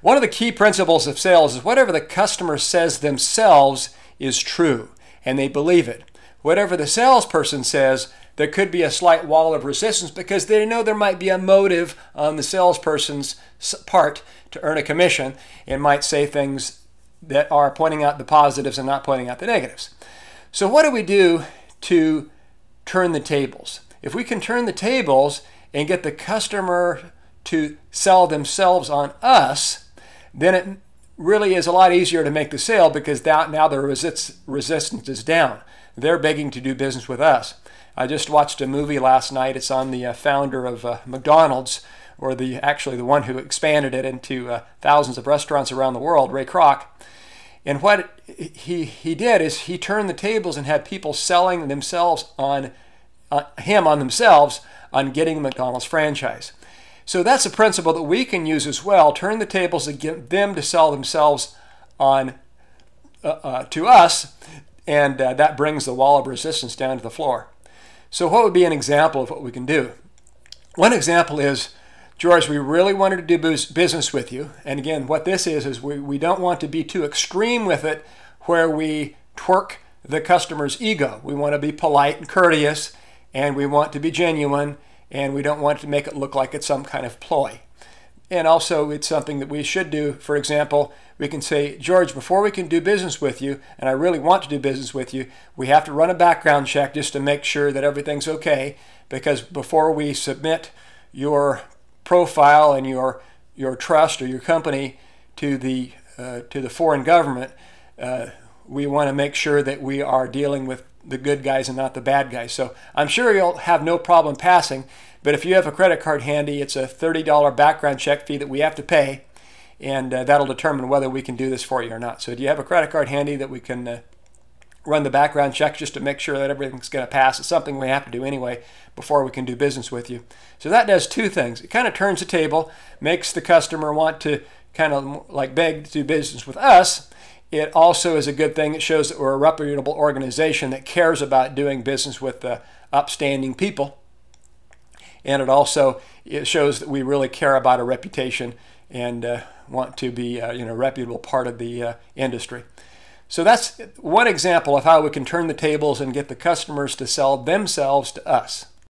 One of the key principles of sales is whatever the customer says themselves is true, and they believe it. Whatever the salesperson says, there could be a slight wall of resistance because they know there might be a motive on the salesperson's part to earn a commission and might say things that are pointing out the positives and not pointing out the negatives. So what do we do to turn the tables? If we can turn the tables and get the customer to sell themselves on us, then it really is a lot easier to make the sale because now the resistance is down. They're begging to do business with us. I just watched a movie last night. It's on the founder of McDonald's, or actually the one who expanded it into thousands of restaurants around the world, Ray Kroc. And what he did is he turned the tables and had people selling themselves on themselves on getting the McDonald's franchise. So that's a principle that we can use as well. Turn the tables and get them to sell themselves on to us, and that brings the wall of resistance down to the floor. So what would be an example of what we can do? One example is, George, we really wanted to do business with you. And again, what this is we don't want to be too extreme with it where we twerk the customer's ego. We want to be polite and courteous, and we want to be genuine, and we don't want to make it look like it's some kind of ploy. And also, it's something that we should do. For example, we can say, George, before we can do business with you, and I really want to do business with you, we have to run a background check just to make sure that everything's okay, because before we submit your profile and your trust or your company to the foreign government, we want to make sure that we are dealing with the good guys and not the bad guys. So I'm sure you'll have no problem passing, but if you have a credit card handy, it's a $30 background check fee that we have to pay, and that'll determine whether we can do this for you or not. So do you have a credit card handy that we can run the background check just to make sure that everything's going to pass? It's something we have to do anyway before we can do business with you. So that does two things. It kind of turns the table, makes the customer want to kind of like beg to do business with us. It also is a good thing. It shows that we're a reputable organization that cares about doing business with upstanding people. And it shows that we really care about our reputation and want to be a reputable part of the industry. So that's one example of how we can turn the tables and get the customers to sell themselves to us.